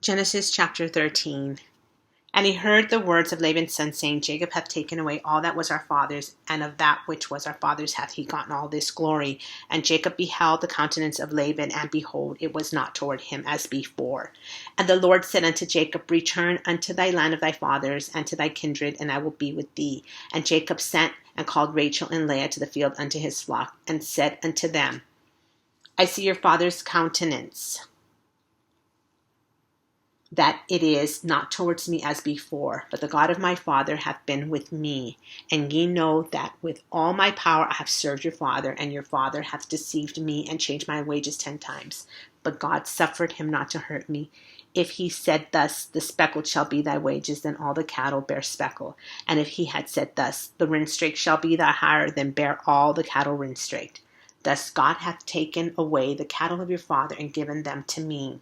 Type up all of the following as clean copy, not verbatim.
Genesis chapter 13. And he heard the words of Laban's son, saying, Jacob hath taken away all that was our father's, and of that which was our father's hath he gotten all this glory. And Jacob beheld the countenance of Laban, and behold, it was not toward him as before. And the Lord said unto Jacob, Return unto thy land of thy fathers, and to thy kindred, and I will be with thee. And Jacob sent and called Rachel and Leah to the field unto his flock, and said unto them, I see your father's countenance, that it is not towards me as before, but the God of my father hath been with me. And ye know that with all my power I have served your father, and your father hath deceived me, and changed my wages 10 times. But God suffered him not to hurt me. If he said thus, the speckled shall be thy wages, then all the cattle bear speckle. And if he had said thus, the ringstraked shall be thy hire, then bear all the cattle ringstraked. Thus God hath taken away the cattle of your father, and given them to me.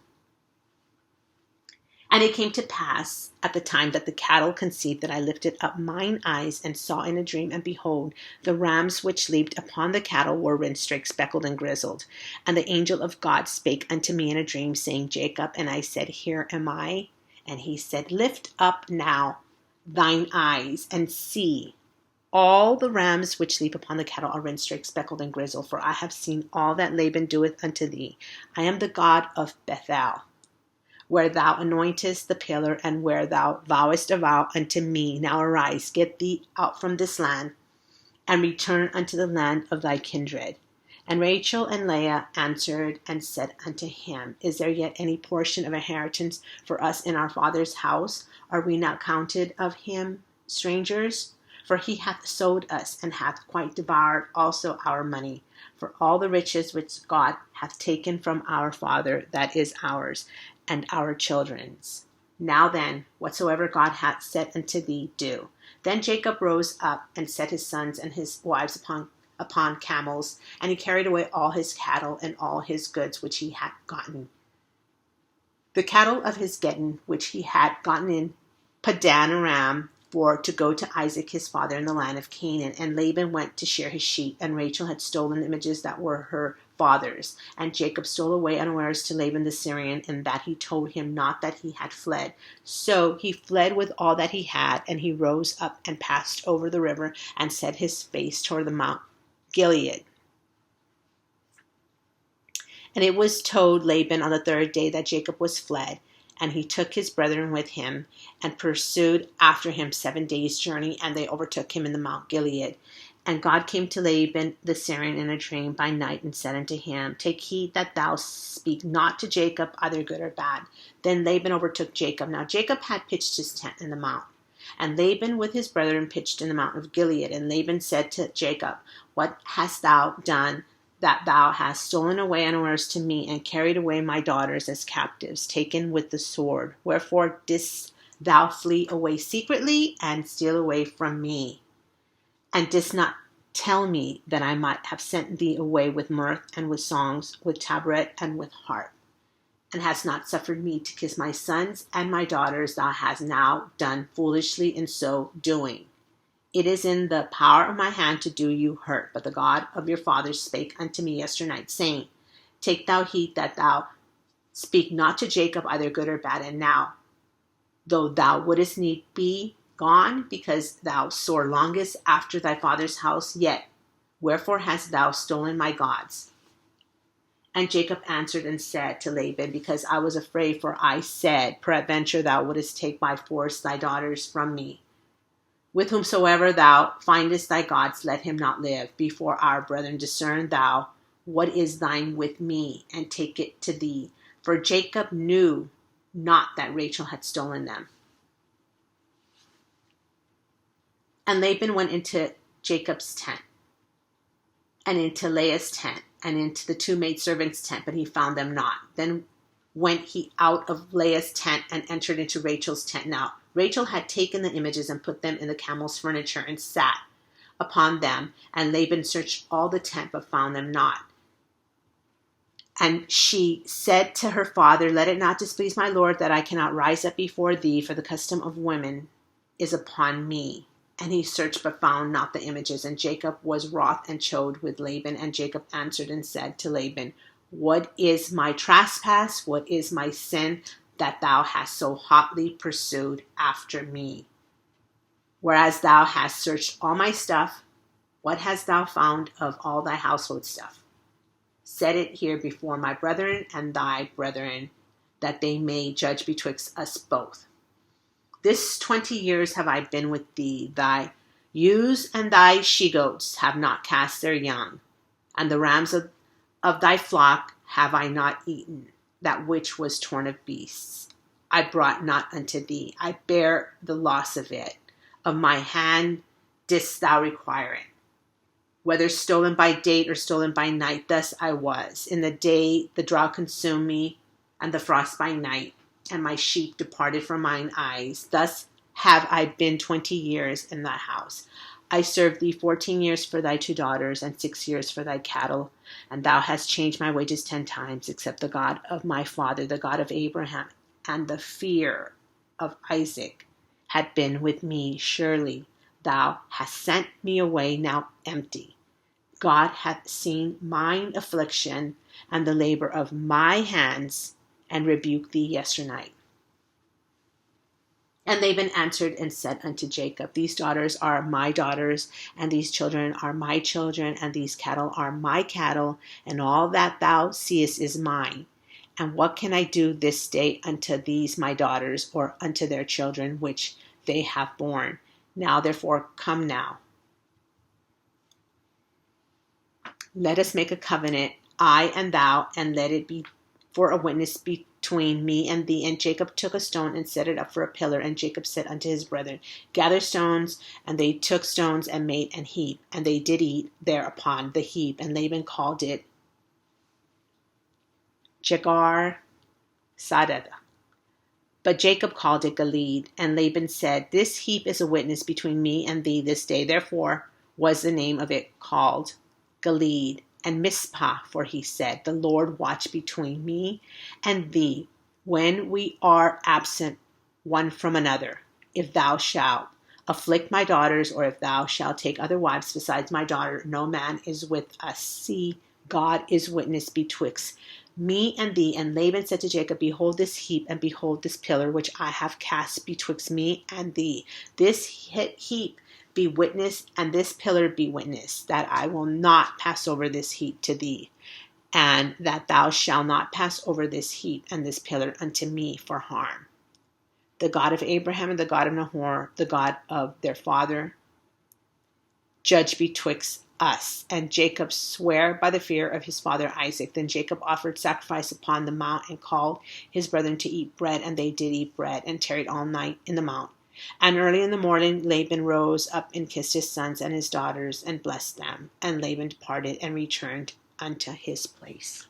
And it came to pass at the time that the cattle conceived, that I lifted up mine eyes and saw in a dream, and behold, the rams which leaped upon the cattle were ringstraked, speckled, and grizzled. And the angel of God spake unto me in a dream, saying, Jacob. And I said, Here am I. And he said, Lift up now thine eyes, and see. All the rams which leap upon the cattle are ringstraked, speckled, and grizzled. For I have seen all that Laban doeth unto thee. I am the God of Bethel, where thou anointest the pillar, and where thou vowest a vow unto me. Now arise, get thee out from this land, and return unto the land of thy kindred. And Rachel and Leah answered and said unto him, Is there yet any portion of inheritance for us in our father's house? Are we not counted of him strangers? For he hath sold us, and hath quite devoured also our money. For all the riches which God hath taken from our father, that is ours, and our children's. Now then, whatsoever God hath said unto thee, do. Then Jacob rose up, and set his sons and his wives upon camels, and he carried away all his cattle and all his goods which he had gotten. The cattle of his getting which he had gotten in Padan Aram, for to go to Isaac his father in the land of Canaan. And Laban went to shear his sheep, and Rachel had stolen images that were her father's. And Jacob stole away unawares to Laban the Syrian, in that he told him not that he had fled. So he fled with all that he had, and he rose up and passed over the river, and set his face toward the Mount Gilead. And it was told Laban on the 3rd day that Jacob was fled. And he took his brethren with him, and pursued after him 7 days' journey, and they overtook him in the Mount Gilead. And God came to Laban the Syrian in a dream by night, and said unto him, Take heed that thou speak not to Jacob, either good or bad. Then Laban overtook Jacob. Now Jacob had pitched his tent in the mount, and Laban with his brethren pitched in the mountain of Gilead. And Laban said to Jacob, What hast thou done, that thou hast stolen away unawares to me, and carried away my daughters as captives, taken with the sword? Wherefore didst thou flee away secretly, and steal away from me? And didst not tell me that I might have sent thee away with mirth, and with songs, with tabret, and with harp? And hast not suffered me to kiss my sons and my daughters? Thou hast now done foolishly in so doing. It is in the power of my hand to do you hurt. But the God of your fathers spake unto me yesternight, saying, Take thou heed that thou speak not to Jacob, either good or bad. And now, though thou wouldest need be gone, because thou sore longest after thy father's house, yet wherefore hast thou stolen my gods? And Jacob answered and said to Laban, Because I was afraid, for I said, Peradventure thou wouldest take by force thy daughters from me. With whomsoever thou findest thy gods, let him not live. Before our brethren discern thou what is thine with me, and take it to thee. For Jacob knew not that Rachel had stolen them. And Laban went into Jacob's tent, and into Leah's tent, and into the 2 maidservants' tent, but he found them not. Then went he out of Leah's tent, and entered into Rachel's tent. Now Rachel had taken the images, and put them in the camel's furniture, and sat upon them. And Laban searched all the tent, but found them not. And she said to her father, Let it not displease my lord, that I cannot rise up before thee, for the custom of women is upon me. And he searched, but found not the images. And Jacob was wroth and chode with Laban. And Jacob answered and said to Laban, What is my trespass? What is my sin, that thou hast so hotly pursued after me? Whereas thou hast searched all my stuff, what hast thou found of all thy household stuff? Set it here before my brethren and thy brethren, that they may judge betwixt us both. This 20 years have I been with thee. Thy ewes and thy she-goats have not cast their young, and the rams of thy flock have I not eaten, that which was torn of beasts. I brought not unto thee. I bear the loss of it. Of my hand didst thou require it. Whether stolen by day or stolen by night, thus I was. In the day the drought consumed me, and the frost by night, and my sheep departed from mine eyes. Thus have I been 20 years in thy house. I served thee 14 years for thy 2 daughters, and 6 years for thy cattle. And thou hast changed my wages 10 times, except the God of my father, the God of Abraham, and the fear of Isaac had been with me. Surely thou hast sent me away now empty. God hath seen mine affliction and the labor of my hands, and rebuked thee yesternight. And Laban answered and said unto Jacob, These daughters are my daughters, and these children are my children, and these cattle are my cattle, and all that thou seest is mine. And what can I do this day unto these my daughters, or unto their children which they have borne? Now therefore come now. Let us make a covenant, I and thou, and let it be for a witness between me and thee. And Jacob took a stone and set it up for a pillar. And Jacob said unto his brethren, Gather stones. And they took stones and made an heap. And they did eat there upon the heap. And Laban called it Jegar Sahadutha. But Jacob called it Gilead. And Laban said, This heap is a witness between me and thee this day. Therefore was the name of it called Gilead. And Mizpah, for he said, The Lord watch between me and thee when we are absent one from another. If thou shalt afflict my daughters, or if thou shalt take other wives besides my daughter, no man is with us. See, God is witness betwixt me and thee. And Laban said to Jacob, Behold this heap, and behold this pillar, which I have cast betwixt me and thee. This heap be witness, and this pillar be witness, that I will not pass over this heap to thee, and that thou shalt not pass over this heap and this pillar unto me for harm. The God of Abraham and the God of Nahor, the God of their father, judge betwixt us. And Jacob sware by the fear of his father Isaac. Then Jacob offered sacrifice upon the mount, and called his brethren to eat bread, and they did eat bread, and tarried all night in the mount. And early in the morning Laban rose up and kissed his sons and his daughters, and blessed them. And Laban departed and returned unto his place.